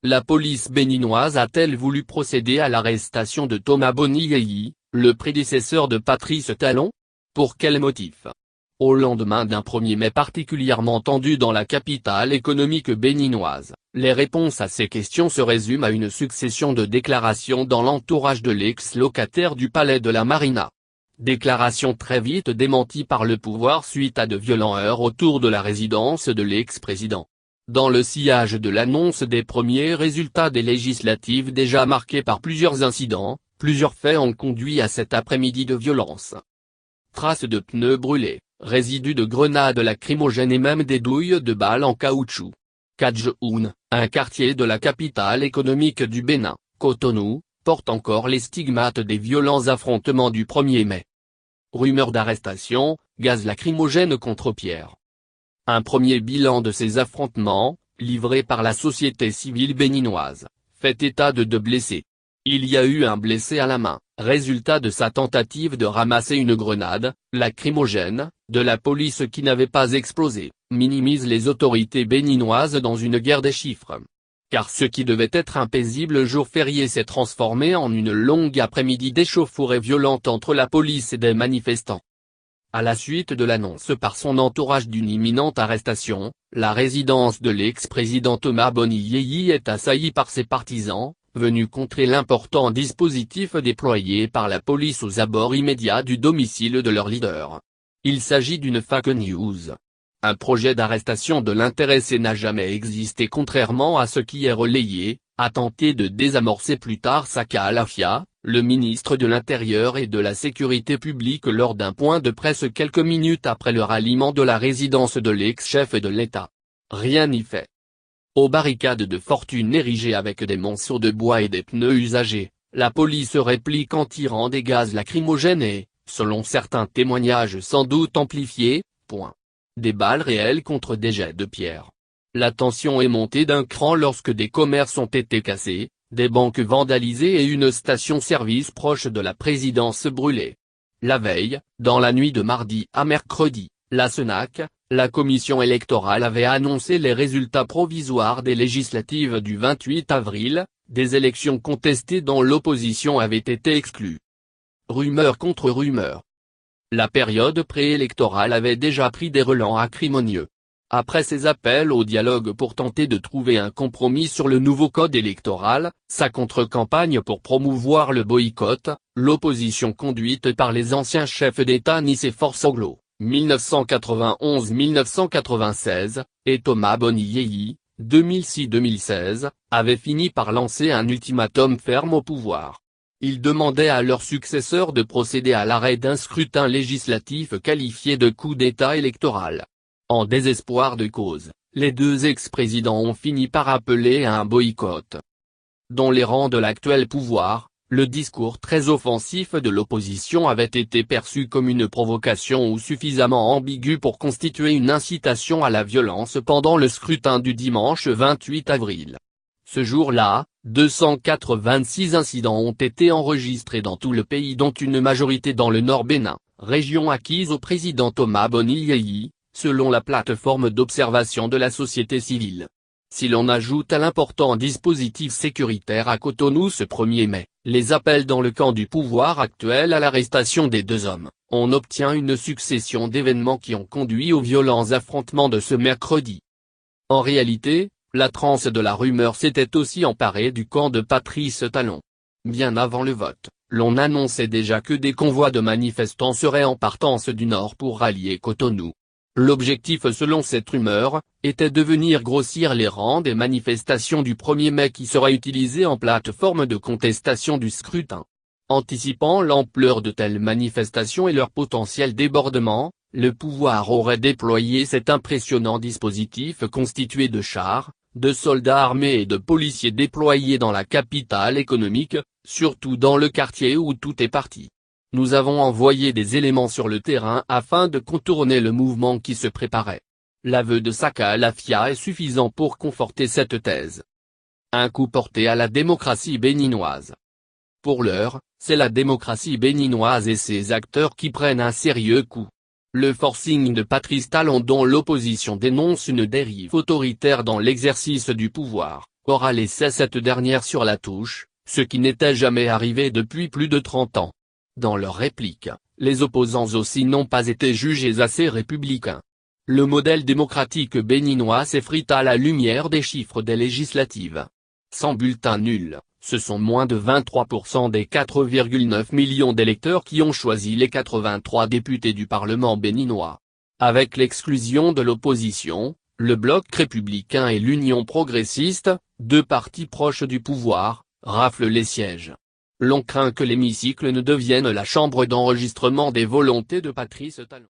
La police béninoise a-t-elle voulu procéder à l'arrestation de Thomas Boni Yeyi, le prédécesseur de Patrice Talon? Pour quel motif? Au lendemain d'un 1er mai particulièrement tendu dans la capitale économique béninoise, les réponses à ces questions se résument à une succession de déclarations dans l'entourage de l'ex-locataire du palais de la Marina. Déclaration très vite démentie par le pouvoir suite à de violents heurts autour de la résidence de l'ex-président. Dans le sillage de l'annonce des premiers résultats des législatives déjà marqués par plusieurs incidents, plusieurs faits ont conduit à cet après-midi de violence. Traces de pneus brûlés, résidus de grenades lacrymogènes et même des douilles de balles en caoutchouc. Kadjoun, un quartier de la capitale économique du Bénin, Cotonou, porte encore les stigmates des violents affrontements du 1er mai. Rumeurs d'arrestation, gaz lacrymogène contre Pierre. Un premier bilan de ces affrontements, livré par la société civile béninoise, fait état de 2 blessés. Il y a eu un blessé à la main, résultat de sa tentative de ramasser une grenade lacrymogène, de la police qui n'avait pas explosé, minimise les autorités béninoises dans une guerre des chiffres. Car ce qui devait être un paisible jour férié s'est transformé en une longue après-midi d'échauffourée violente entre la police et des manifestants. À la suite de l'annonce par son entourage d'une imminente arrestation, la résidence de l'ex-président Thomas Boni Yeyi est assaillie par ses partisans, venus contrer l'important dispositif déployé par la police aux abords immédiats du domicile de leur leader. Il s'agit d'une fake news. Un projet d'arrestation de l'intéressé n'a jamais existé contrairement à ce qui est relayé, a tenté de désamorcer plus tard Saka Alafia, le ministre de l'Intérieur et de la Sécurité publique lors d'un point de presse quelques minutes après le ralliement de la résidence de l'ex-chef de l'État. Rien n'y fait. Aux barricades de fortune érigées avec des monceaux de bois et des pneus usagés, la police réplique en tirant des gaz lacrymogènes et, selon certains témoignages sans doute amplifiés, des balles réelles contre des jets de pierre. La tension est montée d'un cran lorsque des commerces ont été cassés, des banques vandalisées et une station-service proche de la présidence brûlée. La veille, dans la nuit de mardi à mercredi, la CENAC, la commission électorale avait annoncé les résultats provisoires des législatives du 28 avril, des élections contestées dont l'opposition avait été exclue. Rumeur contre rumeur. La période préélectorale avait déjà pris des relents acrimonieux. Après ses appels au dialogue pour tenter de trouver un compromis sur le nouveau code électoral, sa contre-campagne pour promouvoir le boycott, l'opposition conduite par les anciens chefs d'État Nice et Force Anglo, 1991-1996, et Thomas Boni Yeyi, 2006-2016, avait fini par lancer un ultimatum ferme au pouvoir. Ils demandaient à leurs successeurs de procéder à l'arrêt d'un scrutin législatif qualifié de coup d'État électoral. En désespoir de cause, les 2 ex-présidents ont fini par appeler à un boycott. Dans les rangs de l'actuel pouvoir, le discours très offensif de l'opposition avait été perçu comme une provocation ou suffisamment ambigu pour constituer une incitation à la violence pendant le scrutin du dimanche 28 avril. Ce jour-là, 286 incidents ont été enregistrés dans tout le pays dont une majorité dans le Nord Bénin, région acquise au président Thomas Boni Yeyi, selon la plateforme d'observation de la société civile. Si l'on ajoute à l'important dispositif sécuritaire à Cotonou ce 1er mai, les appels dans le camp du pouvoir actuel à l'arrestation des 2 hommes, on obtient une succession d'événements qui ont conduit aux violents affrontements de ce mercredi. En réalité, la transe de la rumeur s'était aussi emparée du camp de Patrice Talon. Bien avant le vote, l'on annonçait déjà que des convois de manifestants seraient en partance du nord pour rallier Cotonou. L'objectif selon cette rumeur, était de venir grossir les rangs des manifestations du 1er mai qui seraient utilisées en plateforme de contestation du scrutin. Anticipant l'ampleur de telles manifestations et leur potentiel débordement, le pouvoir aurait déployé cet impressionnant dispositif constitué de chars, de soldats armés et de policiers déployés dans la capitale économique, surtout dans le quartier où tout est parti. Nous avons envoyé des éléments sur le terrain afin de contourner le mouvement qui se préparait. L'aveu de Saka Alafia est suffisant pour conforter cette thèse. Un coup porté à la démocratie béninoise. Pour l'heure, c'est la démocratie béninoise et ses acteurs qui prennent un sérieux coup. Le forcing de Patrice Talon dont l'opposition dénonce une dérive autoritaire dans l'exercice du pouvoir, aura laissé cette dernière sur la touche, ce qui n'était jamais arrivé depuis plus de 30 ans. Dans leur réplique, les opposants aussi n'ont pas été jugés assez républicains. Le modèle démocratique béninois s'effrite à la lumière des chiffres des législatives. Sans bulletin nul, ce sont moins de 23% des 4,9 millions d'électeurs qui ont choisi les 83 députés du Parlement béninois. Avec l'exclusion de l'opposition, le Bloc républicain et l'Union progressiste, deux partis proches du pouvoir, raflent les sièges. L'on craint que l'hémicycle ne devienne la chambre d'enregistrement des volontés de Patrice Talon.